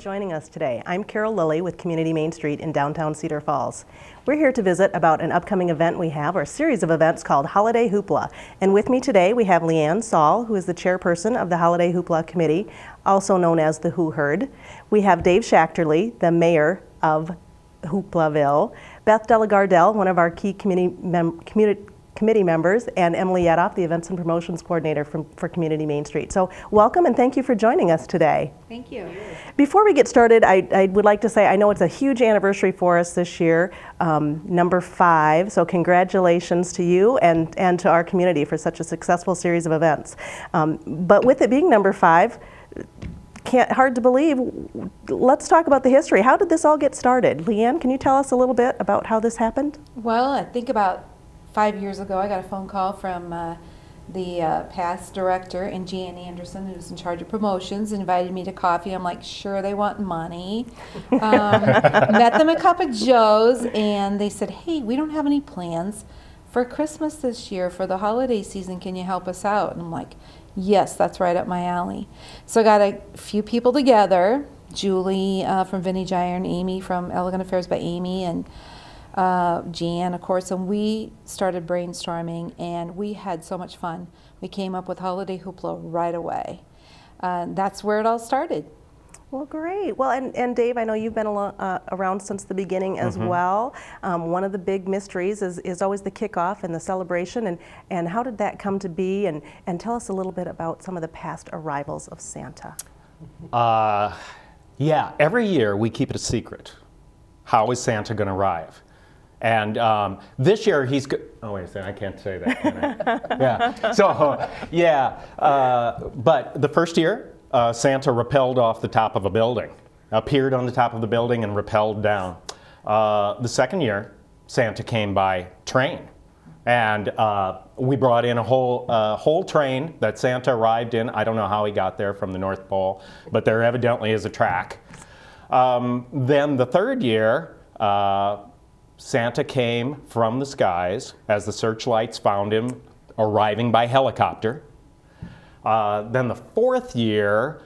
joining us today. I'm Carol Lilly with Community Main Street in downtown Cedar Falls. We're here to visit about an upcoming event we have, or a series of events called Holiday Hoopla. And with me today we have Leanne Saul, who is the chairperson of the Holiday Hoopla Committee, also known as the Who Herd. We have Dave Schachterly, the mayor of Hooplaville, Beth Delagardelle, one of our key committee members, and Emily Yedoff, the Events and Promotions Coordinator for Community Main Street. So welcome and thank you for joining us today. Thank you. Before we get started, I would like to say I know it's a huge anniversary for us this year, number 5, so congratulations to you and to our community for such a successful series of events. But with it being number 5, hard to believe, let's talk about the history. How did this all get started? Leanne, can you tell us a little bit about how this happened? Well, I think about 5 years ago, I got a phone call from the past director, and Jan Anderson, who's in charge of promotions, invited me to coffee. I'm like, sure, they want money. Met them at Cup of Joe's, and they said, hey, we don't have any plans for Christmas this year for the holiday season. Can you help us out? And I'm like, yes, that's right up my alley. So I got a few people together, Julie from Vintage Iron, Amy from Elegant Affairs by Amy, and Jan, of course, and we started brainstorming, and we had so much fun. We came up with Holiday Hoopla right away. That's where it all started. Well, great. Well, and Dave, I know you've been around since the beginning as well. One of the big mysteries is always the kickoff and the celebration, and how did that come to be? And tell us a little bit about some of the past arrivals of Santa. Yeah, every year we keep it a secret. How is Santa going to arrive? And this year he's oh wait a second, I can't say that, can I? Yeah. So yeah, but the first year Santa rappelled off the top of a building, appeared on the top of the building and rappelled down. The second year Santa came by train, and we brought in a whole train that Santa arrived in. I don't know how he got there from the North Pole, but there evidently is a track. Then the third year, Santa came from the skies as the searchlights found him arriving by helicopter. Then the fourth year,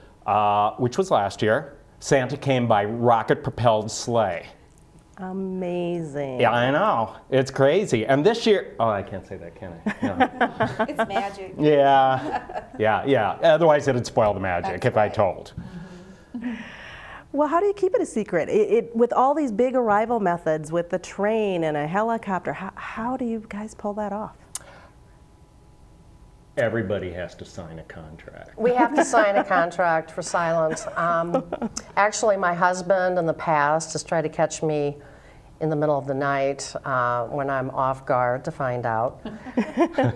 which was last year, Santa came by rocket-propelled sleigh. Amazing. Yeah, I know. It's crazy. And this year, oh, I can't say that, can I? No. It's magic. Yeah, yeah. Otherwise, it'd spoil the magic. That's if right. I told. Well, how do you keep it a secret? With all these big arrival methods, with the train and a helicopter, how do you guys pull that off? Everybody has to sign a contract. We have to sign a contract for silence. Actually, my husband in the past has tried to catch me in the middle of the night when I'm off guard to find out.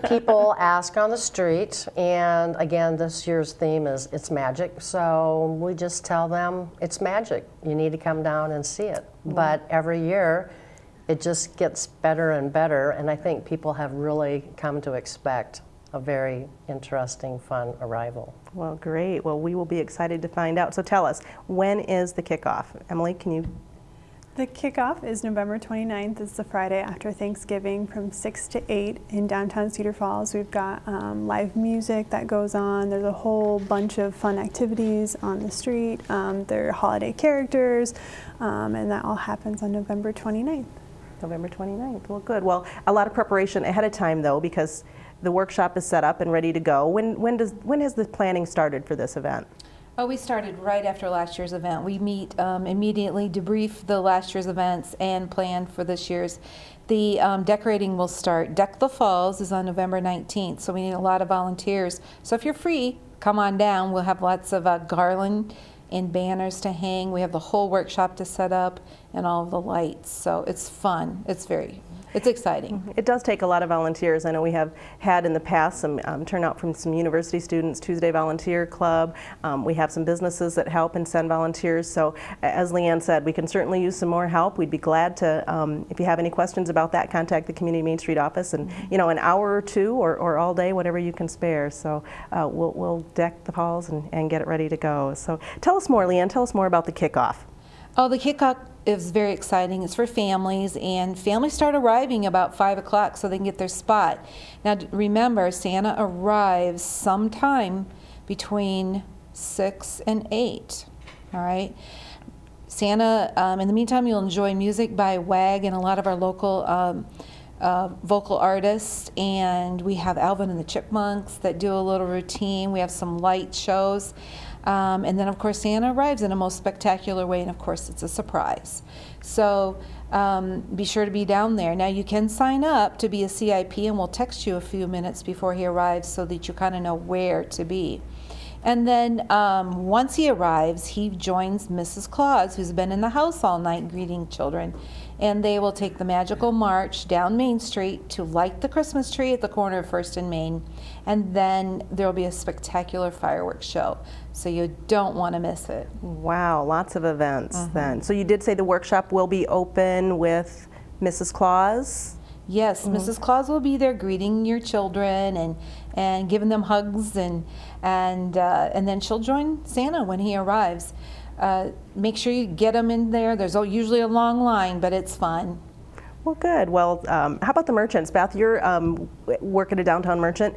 People ask on the street, and again, this year's theme is it's magic, so we just tell them it's magic. You need to come down and see it. But every year, it just gets better and better, and I think people have really come to expect a very interesting, fun arrival. Well, great. Well, we will be excited to find out. So tell us, when is the kickoff? Emily, can you? The kickoff is November 29th. It's the Friday after Thanksgiving from 6 to 8 in downtown Cedar Falls. We've got live music that goes on. There's a whole bunch of fun activities on the street. There are holiday characters, and that all happens on November 29th. November 29th. Well, good. Well, a lot of preparation ahead of time, though, because the workshop is set up and ready to go. When has the planning started for this event? Oh, we started right after last year's event. We meet immediately, debrief the last year's events, and plan for this year's. The decorating will start. Deck the Falls is on November 19th, so we need a lot of volunteers. So if you're free, come on down. We'll have lots of garland and banners to hang. We have the whole workshop to set up and all of the lights. So it's fun. It's exciting. It does take a lot of volunteers. I know we have had in the past some turnout from some university students, Tuesday Volunteer Club. We have some businesses that help and send volunteers. So as Leanne said, we can certainly use some more help. We'd be glad to, if you have any questions about that, contact the Community Main Street office, and you know, an hour or two or all day, whatever you can spare. So we'll deck the halls and get it ready to go. So tell us more, Leanne. Tell us more about the kickoff. Oh, the kickoff is very exciting. It's for families, and families start arriving about 5 o'clock so they can get their spot. Now remember, Santa arrives sometime between 6 and 8, all right? Santa, in the meantime, you'll enjoy music by WAG and a lot of our local vocal artists, and we have Alvin and the Chipmunks that do a little routine. We have some light shows, and then of course Santa arrives in a most spectacular way, and of course it's a surprise. So be sure to be down there. Now you can sign up to be a CIP, and we'll text you a few minutes before he arrives so that you kind of know where to be. And then once he arrives, he joins Mrs. Claus, who's been in the house all night greeting children. And they will take the magical march down Main Street to light the Christmas tree at the corner of 1st and Main. And then there will be a spectacular fireworks show. So you don't want to miss it. Wow, lots of events then. So you did say the workshop will be open with Mrs. Claus? Yes, Mrs. Claus will be there greeting your children and giving them hugs, and then she'll join Santa when he arrives. Make sure you get them in there. There's usually a long line, but it's fun. Well, good. Well, how about the merchants? Beth, you're work at a downtown merchant.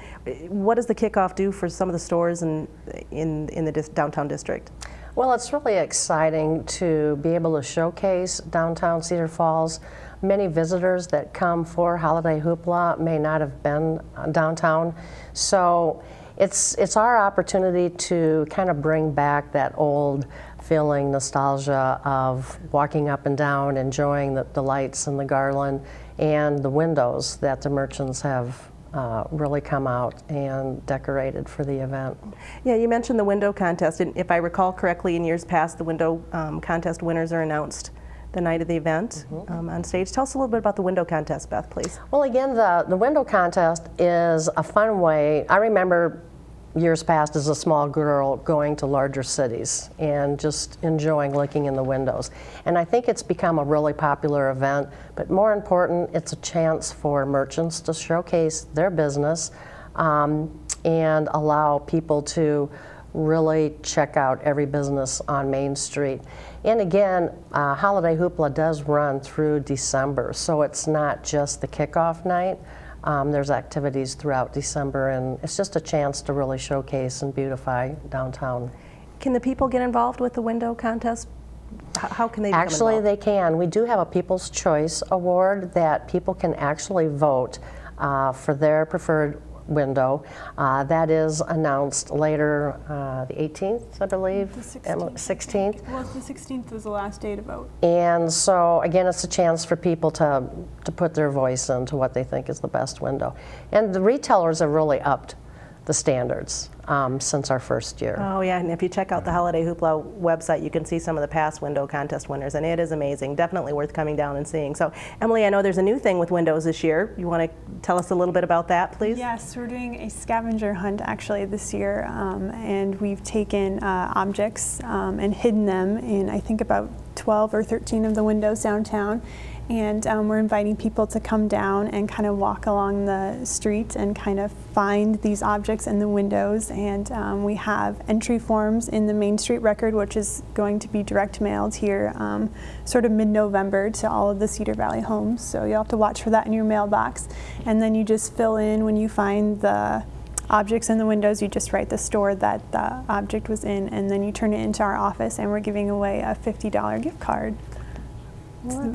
What does the kickoff do for some of the stores in the downtown district? Well, it's really exciting to be able to showcase downtown Cedar Falls. Many visitors that come for Holiday Hoopla may not have been downtown, so it's our opportunity to kind of bring back that old feeling, nostalgia of walking up and down, enjoying the lights and the garland and the windows that the merchants have really come out and decorated for the event. Yeah, you mentioned the window contest, and if I recall correctly, in years past, the window contest winners are announced the night of the event on stage. Tell us a little bit about the window contest, Beth, please. Well, again, the window contest is a fun way. I remember years past as a small girl going to larger cities and just enjoying looking in the windows. And I think it's become a really popular event, but more important, it's a chance for merchants to showcase their business and allow people to really check out every business on Main Street. And again, Holiday Hoopla does run through December, so it's not just the kickoff night. There's activities throughout December, and it's just a chance to really showcase and beautify downtown. Can the people get involved with the window contest? How can they become Actually, involved? they can. We do have a People's Choice Award that people can actually vote for their preferred window. That is announced later, the 18th, I believe. The 16th. 16th. Well, the 16th is the last day to vote. And so, again, it's a chance for people to put their voice into what they think is the best window. And the retailers have really upped the standards since our first year. Oh yeah, and if you check out the Holiday Hoopla website, you can see some of the past window contest winners, and it is amazing. Definitely worth coming down and seeing. So, Emily, I know there's a new thing with windows this year. You want to tell us a little bit about that, please? Yes, we're doing a scavenger hunt actually this year, and we've taken objects and hidden them in, I think, about 12 or 13 of the windows downtown. And we're inviting people to come down and kind of walk along the street and kind of find these objects in the windows. And we have entry forms in the Main Street Record, which is going to be direct mailed here sort of mid-November to all of the Cedar Valley homes. So you'll have to watch for that in your mailbox. And then you just fill in when you find the objects in the windows, you just write the store that the object was in, and then you turn it into our office, and we're giving away a $50 gift card.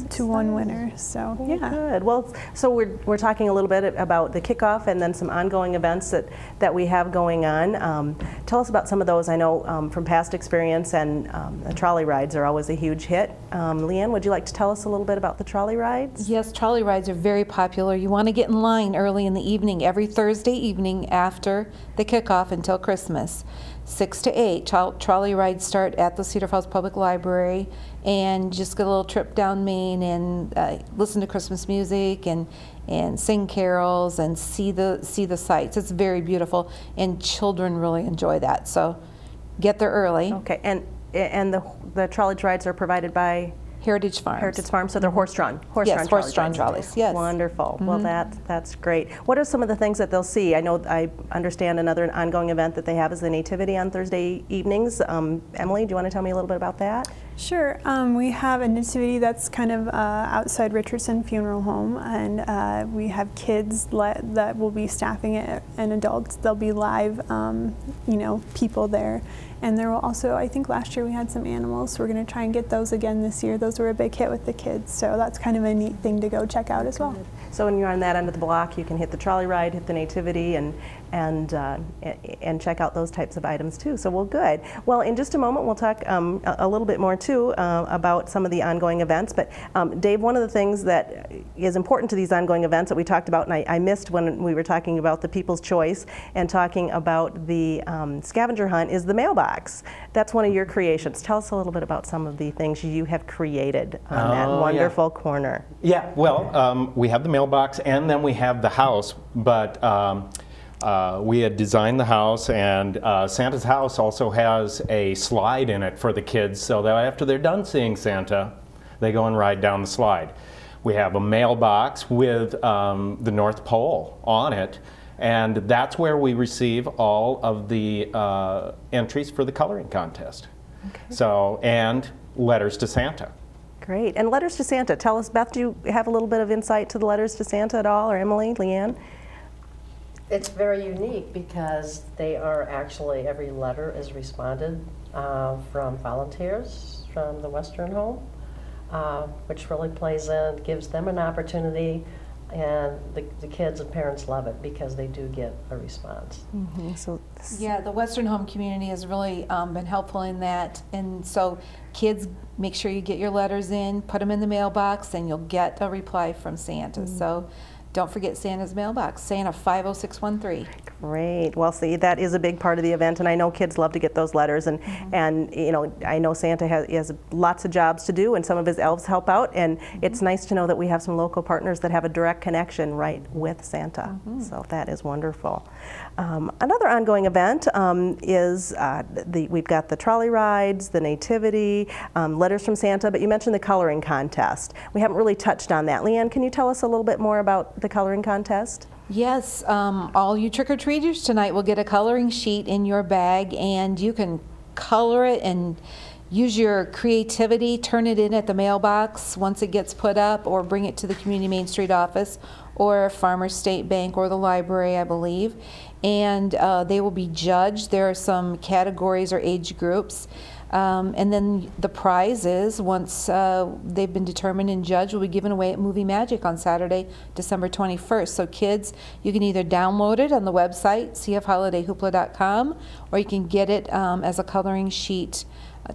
To one winner, so Well, yeah. Good. Well, so we're talking a little bit about the kickoff and then some ongoing events that we have going on. Tell us about some of those. I know from past experience, and the trolley rides are always a huge hit. Leanne, would you like to tell us a little bit about the trolley rides? Yes, trolley rides are very popular. You want to get in line early in the evening, every Thursday evening after the kickoff until Christmas. 6 to 8. Trolley rides start at the Cedar Falls Public Library, and just get a little trip down Main and listen to Christmas music and sing carols and see the sights. It's very beautiful, and children really enjoy that. So get there early. Okay, and the trolley rides are provided by Heritage Farms. Heritage Farms, so they're horse-drawn. Yes, horse-drawn trolleys. Yes. Wonderful. Well, that's great. What are some of the things that they'll see? I understand another ongoing event that they have is the Nativity on Thursday evenings. Emily, do you want to tell me a little bit about that? Sure. We have a nativity that's kind of outside Richardson Funeral Home, and we have kids that will be staffing it, and adults. There'll be live, people there. And there will also, I think last year we had some animals, so we're going to try and get those again this year. Those were a big hit with the kids, so that's kind of a neat thing to go check out as well. So when you're on that end of the block, you can hit the trolley ride, hit the nativity, and check out those types of items too. So well, good. Well, in just a moment, we'll talk a little bit more too about some of the ongoing events. But Dave, one of the things that is important to these ongoing events that we talked about, and I missed when we were talking about the People's Choice and talking about the Scavenger Hunt, is the Mailbox. That's one of your creations. Tell us a little bit about some of the things you have created on that wonderful corner. Yeah, well, we have the Mailbox and then we have the house, but we had designed the house, and Santa's house also has a slide in it for the kids, so that after they're done seeing Santa, they go and ride down the slide. We have a mailbox with the North Pole on it, and that's where we receive all of the entries for the coloring contest. Okay. So, and letters to Santa. Great. And letters to Santa. Tell us, Beth, do you have a little bit of insight to the letters to Santa at all, or Emily, Leanne? It's very unique because they are actually, every letter is responded from volunteers from the Western Home, which really plays in, gives them an opportunity, and the kids and parents love it because they do get a response. Mm-hmm. Yeah, the Western Home community has really been helpful in that, and so kids, make sure you get your letters in, put them in the mailbox, and you'll get a reply from Santa. Mm-hmm. So don't forget Santa's mailbox, Santa 50613. Great. Well, see, that is a big part of the event, and I know kids love to get those letters, and I know Santa has lots of jobs to do, and some of his elves help out, and it's nice to know that we have some local partners that have a direct connection right with Santa. So that is wonderful. Another ongoing event is we've got the trolley rides, the nativity, letters from Santa, but you mentioned the coloring contest. We haven't really touched on that. Leanne, can you tell us a little bit more about the coloring contest? Yes, all you trick-or-treaters tonight will get a coloring sheet in your bag, and you can color it and use your creativity, turn it in at the mailbox once it gets put up, or bring it to the Community Main Street office or Farmers State Bank or the library, I believe. And they will be judged. There are some categories or age groups. And then the prizes, once they've been determined and judged, will be given away at Movie Magic on Saturday, December 21st. So kids, you can either download it on the website, cfholidayhoopla.com, or you can get it as a coloring sheet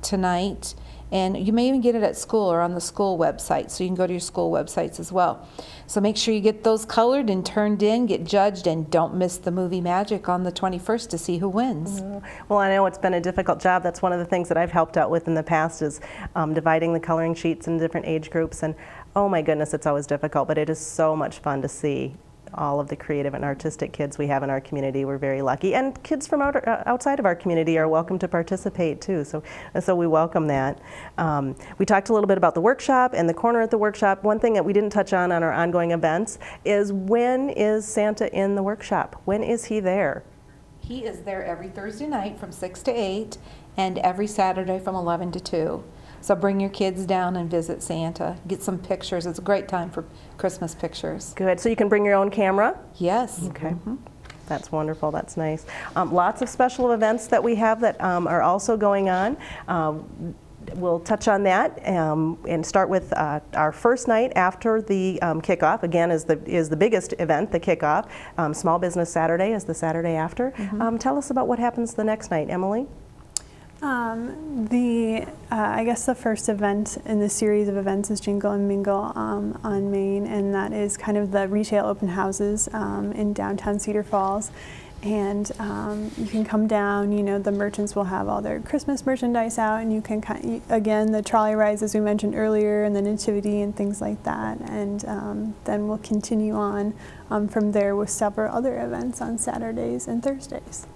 tonight. And you may even get it at school or on the school website, so you can go to your school websites as well. So make sure you get those colored and turned in, get judged, and don't miss the Movie Magic on the 21st to see who wins. Well, I know it's been a difficult job. That's one of the things that I've helped out with in the past is dividing the coloring sheets in different age groups. And oh my goodness, it's always difficult, but it is so much fun to see all of the creative and artistic kids we have in our community. We're very lucky, and kids from outside of our community are welcome to participate too, so we welcome that. We talked a little bit about the workshop and the corner at the workshop. One thing that we didn't touch on our ongoing events is, when is Santa in the workshop? When is he there? He is there every Thursday night from 6 to 8 and every Saturday from 11 to 2. So bring your kids down and visit Santa. Get some pictures. It's a great time for Christmas pictures. Good. So you can bring your own camera? Yes. Okay. That's wonderful. That's nice. Lots of special events that we have that are also going on. We'll touch on that and start with our first night after the kickoff. Again, is the biggest event, the kickoff. Small Business Saturday is the Saturday after. Tell us about what happens the next night, Emily. I guess the first event in the series of events is Jingle and Mingle on Main, and that is kind of the retail open houses in downtown Cedar Falls. And you can come down, the merchants will have all their Christmas merchandise out, and you can, again, the trolley rides, as we mentioned earlier, and the nativity and things like that. And then we'll continue on from there with several other events on Saturdays and Thursdays.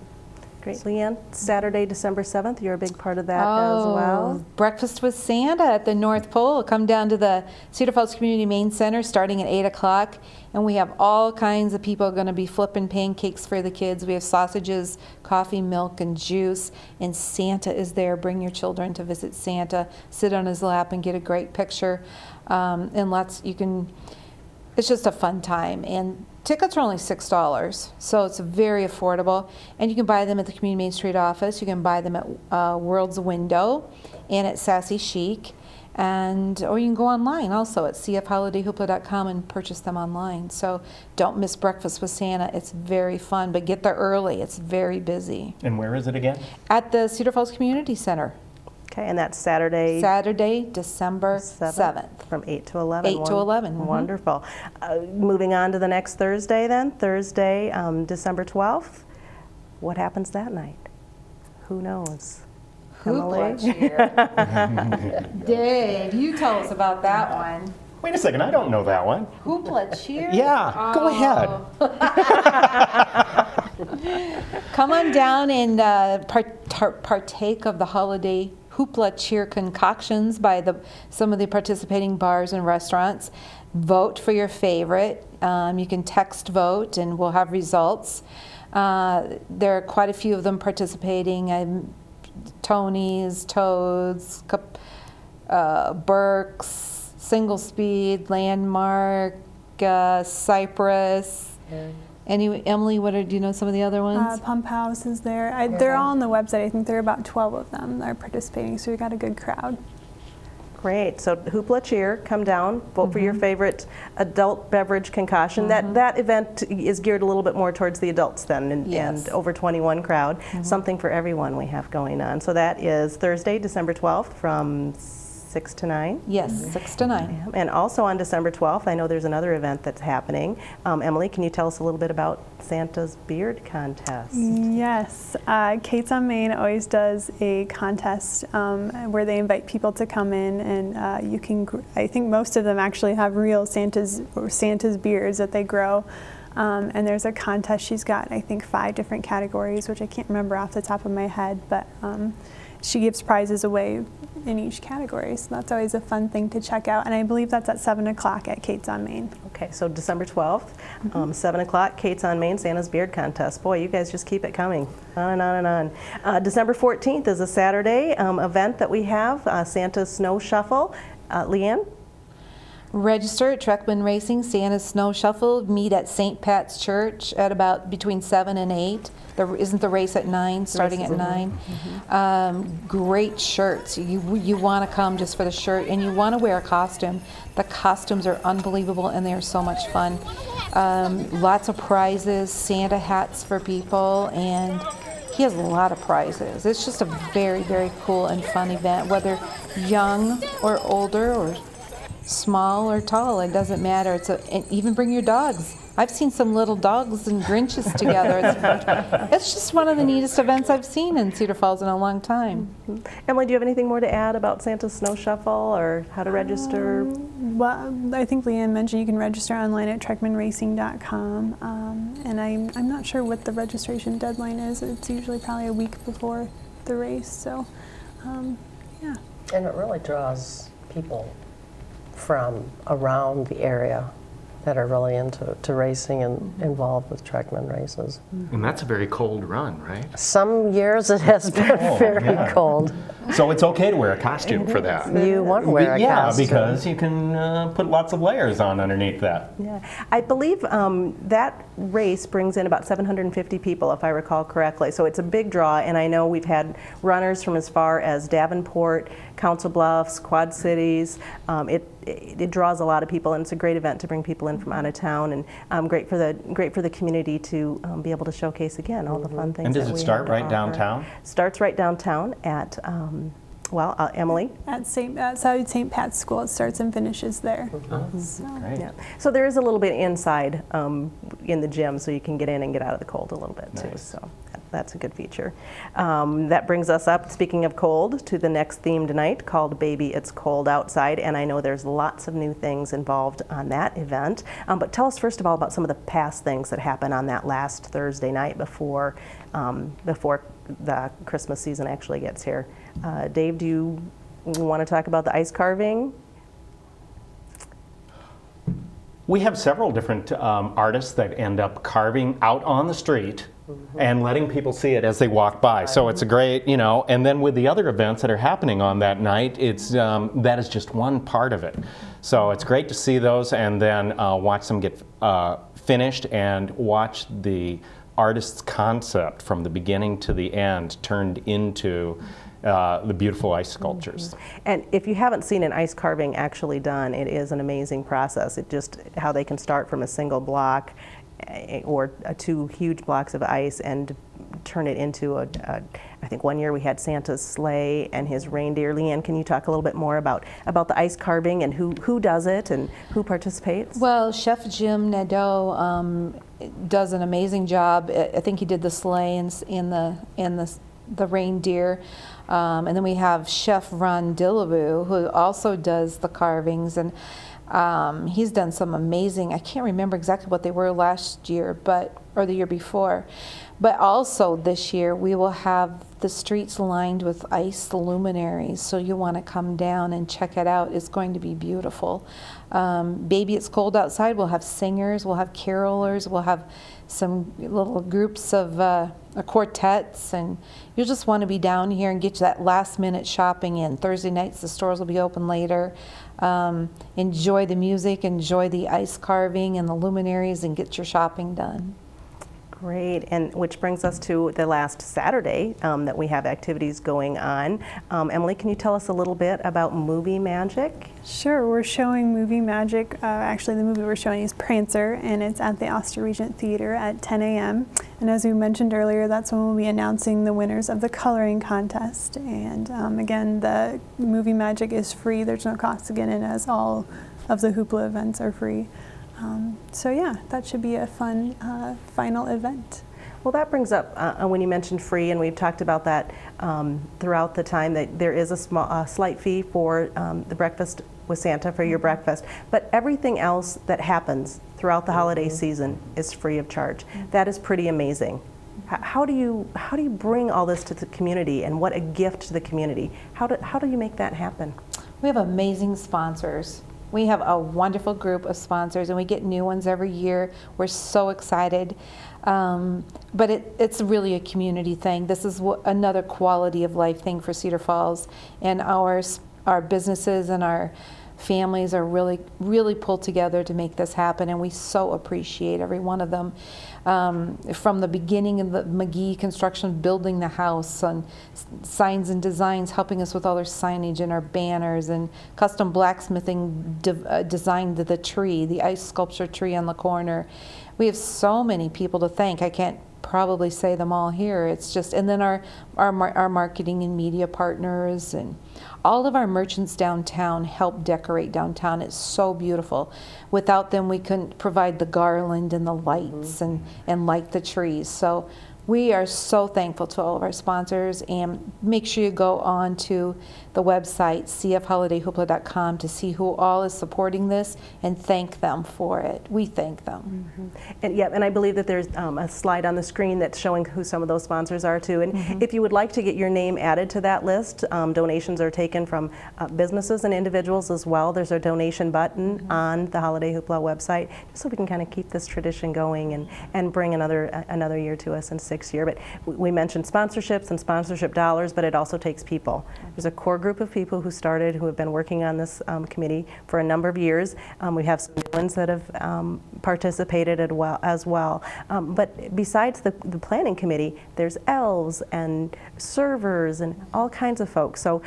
Great. Leanne, Saturday, December 7th, you're a big part of that as well. Breakfast with Santa at the North Pole. Come down to the Cedar Falls Community Main Center starting at 8 o'clock. And we have all kinds of people going to be flipping pancakes for the kids. We have sausages, coffee, milk, and juice. And Santa is there. Bring your children to visit Santa. Sit on his lap and get a great picture. It's just a fun time. And tickets are only $6, so it's very affordable. And you can buy them at the Community Main Street office. You can buy them at World's Window and at Sassy Chic. Or you can go online also at cfholidayhoopla.com and purchase them online. So don't miss Breakfast with Santa. It's very fun, but get there early. It's very busy. And where is it again? At the Cedar Falls Community Center. Okay, and that's Saturday, December 7th. From 8 to 11. 8 to 11. Mm-hmm. Wonderful. Moving on to the next Thursday then, Thursday, December 12th. What happens that night? Who knows? Hoopla Cheer. Dave, you tell us about that one. Wait a second, I don't know that one. Hoopla Cheer? Yeah, go ahead. Come on down and partake of the Holiday Hoopla Cheer concoctions by some of the participating bars and restaurants. Vote for your favorite. You can text vote and we'll have results. There are quite a few of them participating. Tony's, Toads, Burke's, Single Speed, Landmark, Cypress. Emily, do you know some of the other ones? Pump House is there. They're all on the website. I think there are about 12 of them that are participating, so we got a good crowd. Great. So Hoopla Cheer, come down, vote for your favorite adult beverage concoction. That event is geared a little bit more towards the adults then, and over 21 crowd. Something for everyone we have going on. So that is Thursday, December 12th from 6 to 9? Yes, 6 to 9. Yeah. And also on December 12th, I know there's another event that's happening. Emily, can you tell us a little bit about Santa's Beard Contest? Yes. Kate's on Main always does a contest where they invite people to come in, and you can, I think most of them actually have real Santa's beards that they grow. And there's a contest. She's got, I think, 5 different categories, which I can't remember off the top of my head, but she gives prizes away in each category, so that's always a fun thing to check out. And I believe that's at 7 o'clock at Kate's on Main. Okay, so December 12th, 7 o'clock, Kate's on Main, Santa's Beard Contest. Boy, you guys just keep it coming, on and on and on. December 14th is a Saturday event that we have, Santa's Snow Shuffle. Leanne? Register at Treckman Racing, Santa's Snow Shuffle. Meet at St. Pat's Church at about between 7 and 8. Isn't the race at 9, starting at 9? Great shirts. You want to come just for the shirt, and you want to wear a costume. The costumes are unbelievable, and they are so much fun. Lots of prizes, Santa hats for people, and he has a lot of prizes. It's just a very, very cool and fun event, whether young or older or small or tall, it doesn't matter. And even bring your dogs. I've seen some little dogs and Grinches together. It's just one of the neatest events I've seen in Cedar Falls in a long time. Emily, do you have anything more to add about Santa's Snow Shuffle or how to register? Well, I think Leanne mentioned you can register online at treckmanracing.com, and I'm not sure what the registration deadline is. It's usually probably a week before the race, so yeah. And it really draws people from around the area that are really into racing and involved with Treckman races. And that's a very cold run, right? Some years it has been very cold. So it's okay to wear a costume for that. You want to wear a costume. Yeah, because you can put lots of layers on underneath that. Yeah, I believe that race brings in about 750 people, if I recall correctly. So it's a big draw, and I know we've had runners from as far as Davenport, Council Bluffs, Quad Cities. It draws a lot of people, and it's a great event to bring people in from out of town, and great for the community to be able to showcase again all the fun things. And does it start right downtown? Starts right downtown at Emily? At St. Pat's School. It starts and finishes there. So, great. Yeah. So there is a little bit inside in the gym, so you can get in and get out of the cold a little bit too. So that's a good feature. That brings us up, speaking of cold, to the next themed night called Baby It's Cold Outside, and I know there's lots of new things involved on that event. But tell us first of all about some of the past things that happen on that last Thursday night before the Christmas season actually gets here. Dave, do you want to talk about the ice carving? We have several different artists that end up carving out on the street and letting people see it as they walk by. So it's a great, you know, and then with the other events that are happening on that night, it's that is just one part of it. So it's great to see those and then watch them get finished and watch the artist's concept from the beginning to the end turned into the beautiful ice sculptures. And if you haven't seen an ice carving actually done, it is an amazing process. It just, how they can start from a single block or two huge blocks of ice and turn it into I think one year we had Santa's sleigh and his reindeer. Leanne, can you talk a little bit more about the ice carving and who does it and who participates? Well, Chef Jim Nadeau does an amazing job. I think he did the sleigh and the reindeer. And then we have Chef Ron Dillaboo, who also does the carvings, and he's done some amazing, I can't remember exactly what they were last year, or the year before, but also this year we will have the streets lined with ice luminaries, so you want to come down and check it out. It's going to be beautiful. Baby It's Cold Outside, we'll have singers, we'll have carolers, we'll have some little groups of quartets, and you'll just want to be down here and get that last minute shopping in. Thursday nights the stores will be open later. Enjoy the music, enjoy the ice carving and the luminaries, and get your shopping done. Great, and which brings us to the last Saturday that we have activities going on. Emily, can you tell us a little bit about Movie Magic? Sure, we're showing Movie Magic. Actually, the movie we're showing is Prancer, and it's at the Oster Regent Theater at 10 a.m. And as we mentioned earlier, that's when we'll be announcing the winners of the coloring contest. And again, the Movie Magic is free. There's no cost to get in, as all of the Hoopla events are free. So yeah, that should be a fun final event. Well, that brings up, when you mentioned free, and we've talked about that throughout the time, that there is a slight fee for the breakfast with Santa, for your breakfast, but everything else that happens throughout the holiday season is free of charge. That is pretty amazing. How do you bring all this to the community, and what a gift to the community? How do you make that happen? We have amazing sponsors. We have a wonderful group of sponsors, and we get new ones every year. We're so excited. But it's really a community thing. This is another quality of life thing for Cedar Falls, and our businesses and our families are really pulled together to make this happen, and we so appreciate every one of them. From the beginning of the McGee construction, building the house, and signs and designs, helping us with all our signage and our banners, and custom blacksmithing designed the tree, the ice sculpture tree on the corner. We have so many people to thank. I can't probably say them all here. It's just, and then our marketing and media partners, and all of our merchants downtown help decorate downtown. It's so beautiful. Without them, we couldn't provide the garland and the lights and light the trees. So we are so thankful to all of our sponsors, and make sure you go on to the website, cfholidayhoopla.com, to see who all is supporting this and thank them for it. We thank them. And I believe that there's a slide on the screen that's showing who some of those sponsors are too. And if you would like to get your name added to that list, donations are taken from businesses and individuals as well. There's a donation button on the Holiday Hoopla website, just so we can kind of keep this tradition going and bring another year to us in 6th year. But we mentioned sponsorships and sponsorship dollars, but it also takes people. There's a core group of people who have been working on this committee for a number of years. We have some new ones that have participated as well. But besides the planning committee, there's elves and servers and all kinds of folks. So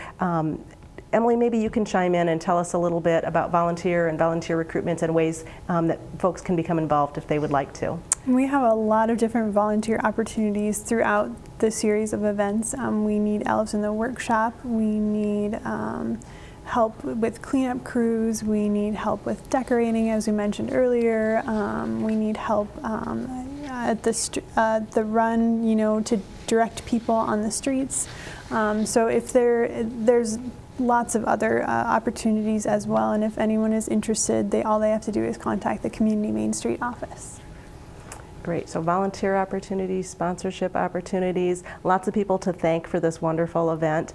Emily, maybe you can chime in and tell us a little bit about volunteer recruitment and ways that folks can become involved if they would like to. We have a lot of different volunteer opportunities throughout the series of events. We need elves in the workshop. We need help with cleanup crews. We need help with decorating, as we mentioned earlier. We need help at the run, you know, to direct people on the streets. So if there's lots of other opportunities as well, and if anyone is interested, all they have to do is contact the Community Main Street office. Great. So volunteer opportunities, sponsorship opportunities, lots of people to thank for this wonderful event.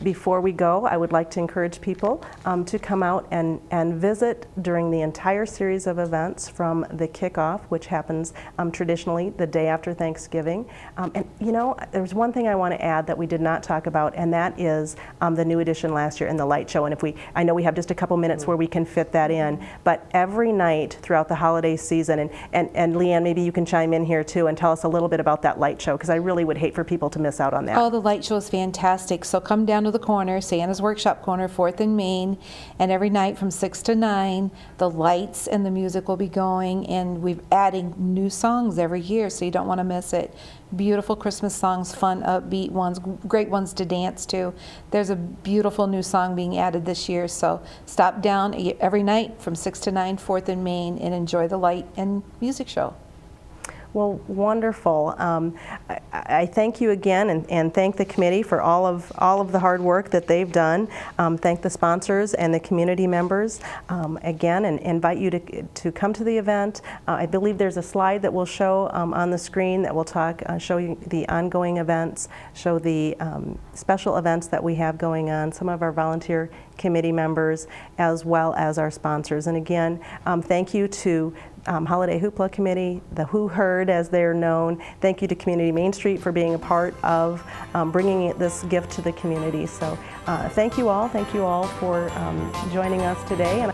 Before we go, I would like to encourage people to come out and visit during the entire series of events from the kickoff, which happens traditionally the day after Thanksgiving. And you know, there's one thing I want to add that we did not talk about, and that is the new addition last year in the light show. And I know we have just a couple minutes where we can fit that in, but every night throughout the holiday season, and Leanne, maybe you can chime in here too and tell us a little bit about that light show, because I really would hate for people to miss out on that. Oh, the light show is fantastic. So come down to the corner, Santa's Workshop corner, 4th and Main, and every night from 6 to 9, the lights and the music will be going, and we're adding new songs every year, so you don't want to miss it. Beautiful Christmas songs, fun, upbeat ones, great ones to dance to. There's a beautiful new song being added this year, so stop down every night from 6 to 9, 4th and Main, and enjoy the light and music show. Well, wonderful. I thank you again, and thank the committee for all of the hard work that they've done. Thank the sponsors and the community members again, and invite you to come to the event. I believe there's a slide that will show on the screen that will show you the ongoing events, show the special events that we have going on, some of our volunteer committee members, as well as our sponsors. And again, thank you to Holiday Hoopla Committee, the Who Heard as they're known. Thank you to Community Main Street for being a part of bringing this gift to the community. So thank you all for joining us today. And